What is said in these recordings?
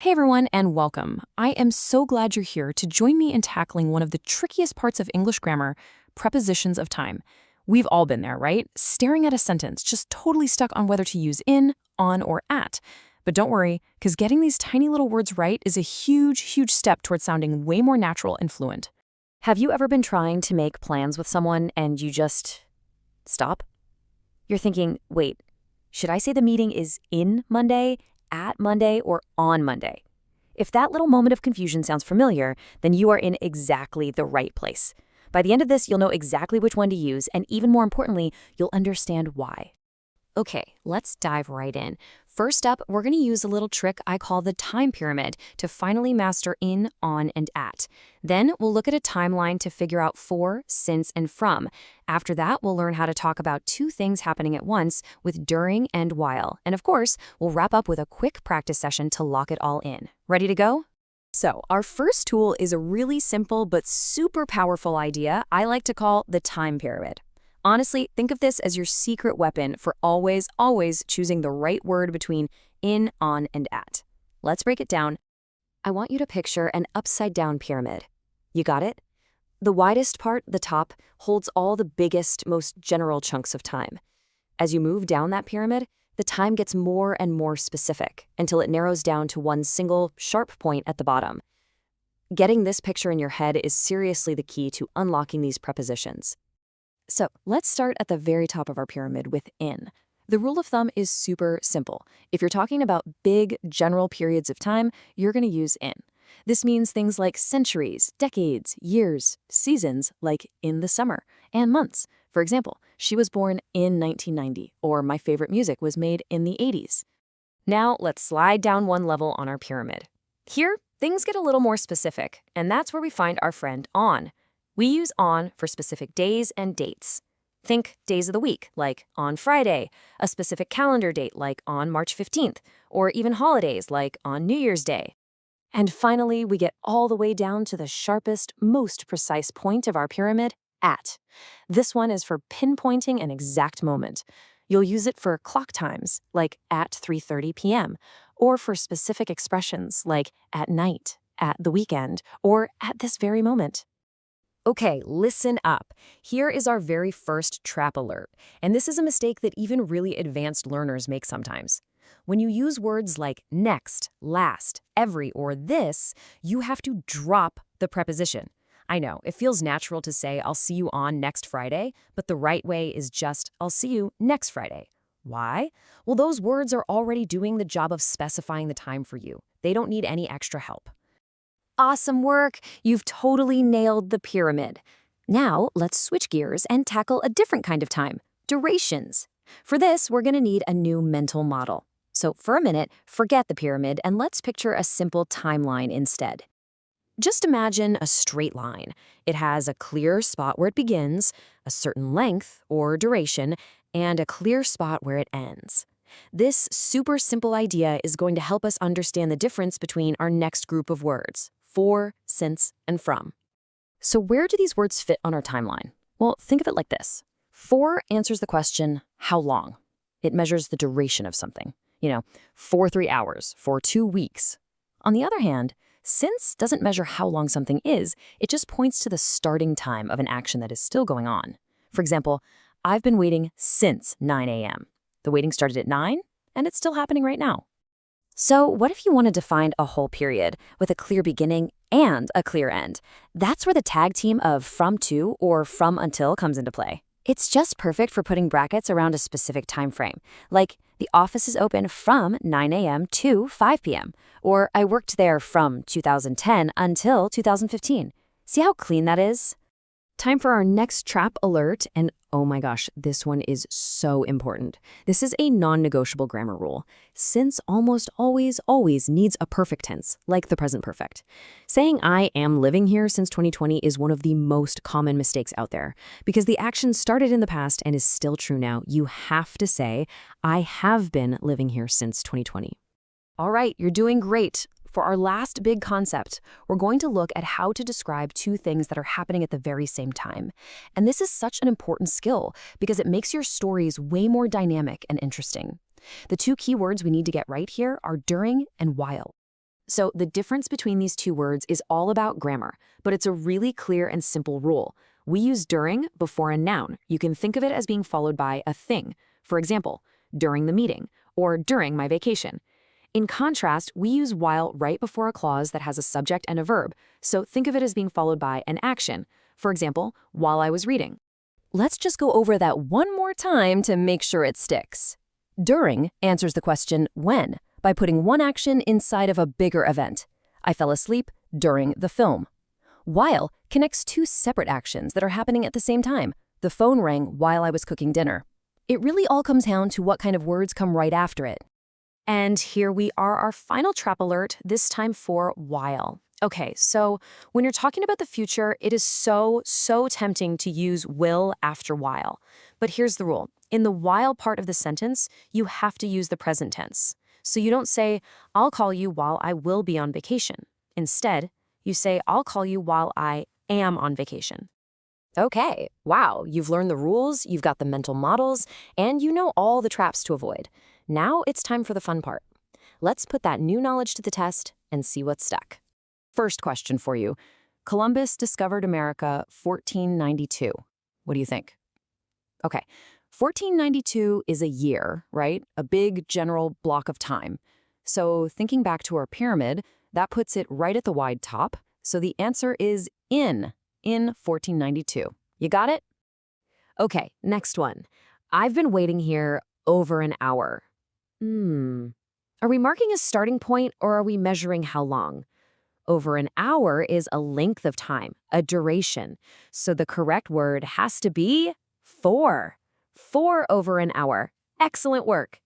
Hey everyone, and welcome. I am so glad you're here to join me in tackling one of the trickiest parts of English grammar, prepositions of time. We've all been there, right? Staring at a sentence, just totally stuck on whether to use in, on, or at. But don't worry, because getting these tiny little words right is a huge step towards sounding way more natural and fluent. Have you ever been trying to make plans with someone and you just stop? You're thinking, wait, should I say the meeting is in Monday, at Monday, or on Monday? If that little moment of confusion sounds familiar, then you are in exactly the right place. By the end of this, you'll know exactly which one to use, and even more importantly, you'll understand why. Okay, let's dive right in. First up, we're going to use a little trick I call the time pyramid to finally master in, on, and at. Then we'll look at a timeline to figure out for, since, and from. After that, we'll learn how to talk about two things happening at once with during and while. And of course, we'll wrap up with a quick practice session to lock it all in. Ready to go? So, our first tool is a really simple but super powerful idea I like to call the time pyramid. Honestly, think of this as your secret weapon for always choosing the right word between in, on, and at. Let's break it down. I want you to picture an upside-down pyramid. You got it? The widest part, the top, holds all the biggest, most general chunks of time. As you move down that pyramid, the time gets more and more specific until it narrows down to one single, sharp point at the bottom. Getting this picture in your head is seriously the key to unlocking these prepositions. So let's start at the very top of our pyramid with in. The rule of thumb is super simple. If you're talking about big, general periods of time, you're going to use in. This means things like centuries, decades, years, seasons, like in the summer, and months. For example, she was born in 1990, or my favorite music was made in the 80s. Now let's slide down one level on our pyramid. Here, things get a little more specific, and that's where we find our friend on. We use on for specific days and dates. Think days of the week, like on Friday, a specific calendar date, like on March 15th, or even holidays, like on New Year's Day. And finally, we get all the way down to the sharpest, most precise point of our pyramid, at. This one is for pinpointing an exact moment. You'll use it for clock times, like at 3:30 p.m., or for specific expressions, like at night, at the weekend, or at this very moment. Okay, listen up. Here is our very first trap alert, and this is a mistake that even really advanced learners make sometimes. When you use words like next, last, every, or this, you have to drop the preposition. I know, it feels natural to say, I'll see you on next Friday, but the right way is just, I'll see you next Friday. Why? Well, those words are already doing the job of specifying the time for you. They don't need any extra help. Awesome work! You've totally nailed the pyramid. Now, let's switch gears and tackle a different kind of time, durations. For this, we're going to need a new mental model. So for a minute, forget the pyramid and let's picture a simple timeline instead. Just imagine a straight line. It has a clear spot where it begins, a certain length or duration, and a clear spot where it ends. This super simple idea is going to help us understand the difference between our next group of words. For, since, and from. So where do these words fit on our timeline? Well, think of it like this. For answers the question, how long? It measures the duration of something. For 3 hours, for 2 weeks. On the other hand, since doesn't measure how long something is, it just points to the starting time of an action that is still going on. For example, I've been waiting since 9 a.m. The waiting started at 9, and it's still happening right now. So what if you wanted to find a whole period with a clear beginning and a clear end? That's where the tag team of from to or from until comes into play. It's just perfect for putting brackets around a specific time frame, like the office is open from 9 a.m. to 5 p.m., or I worked there from 2010 until 2015. See how clean that is? Time for our next trap alert, and oh my gosh, this one is so important. This is a non-negotiable grammar rule. Since almost always needs a perfect tense, like the present perfect. Saying I am living here since 2020 is one of the most common mistakes out there. Because the action started in the past and is still true now, you have to say, I have been living here since 2020. All right, you're doing great. For our last big concept, we're going to look at how to describe two things that are happening at the very same time. And this is such an important skill because it makes your stories way more dynamic and interesting. The two key words we need to get right here are during and while. So the difference between these two words is all about grammar, but it's a really clear and simple rule. We use during before a noun. You can think of it as being followed by a thing. For example, during the meeting or during my vacation. In contrast, we use while right before a clause that has a subject and a verb, so think of it as being followed by an action. For example, while I was reading. Let's just go over that one more time to make sure it sticks. During answers the question when by putting one action inside of a bigger event. I fell asleep during the film. While connects two separate actions that are happening at the same time. The phone rang while I was cooking dinner. It really all comes down to what kind of words come right after it. And here we are, our final trap alert, this time for while. Okay, so when you're talking about the future, it is so tempting to use will after while. But here's the rule. In the while part of the sentence, you have to use the present tense. So you don't say, I'll call you while I will be on vacation. Instead, you say, I'll call you while I am on vacation. Okay, wow, you've learned the rules, you've got the mental models, and you know all the traps to avoid. Now it's time for the fun part. Let's put that new knowledge to the test and see what's stuck. First question for you. Columbus discovered America 1492. What do you think? Okay, 1492 is a year, right? A big general block of time. So thinking back to our pyramid, that puts it right at the wide top. So the answer is in 1492. You got it? Okay, next one. I've been waiting here over an hour. Are we marking a starting point or are we measuring how long? Over an hour is a length of time, a duration. So the correct word has to be for. For over an hour. Excellent work.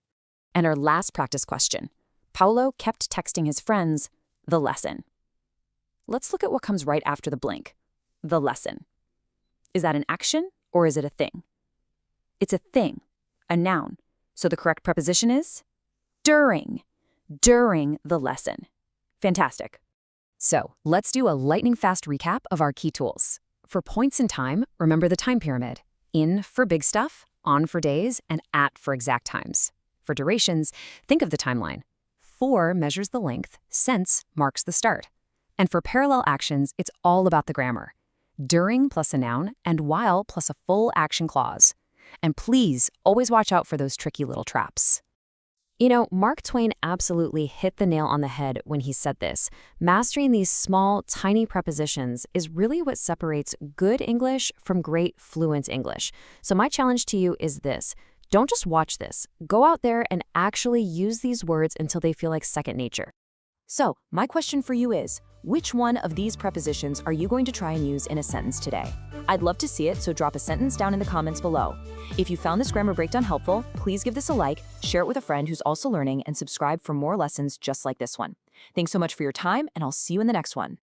And our last practice question. Paulo kept texting his friends the lesson. Let's look at what comes right after the blank. The lesson. Is that an action or is it a thing? It's a thing, a noun. So the correct preposition is during the lesson. Fantastic. So let's do a lightning-fast recap of our key tools. For points in time, remember the time pyramid. In for big stuff, on for days, and at for exact times. For durations, think of the timeline. For measures the length, since marks the start. And for parallel actions, it's all about the grammar. During plus a noun, and while plus a full action clause. And please, always watch out for those tricky little traps. You know, Mark Twain absolutely hit the nail on the head when he said this. Mastering these small, tiny prepositions is really what separates good English from great fluent English. So my challenge to you is this. Don't just watch this. Go out there and actually use these words until they feel like second nature. So, my question for you is, which one of these prepositions are you going to try and use in a sentence today? I'd love to see it, so drop a sentence down in the comments below. If you found this grammar breakdown helpful, please give this a like, share it with a friend who's also learning, and subscribe for more lessons just like this one. Thanks so much for your time, and I'll see you in the next one.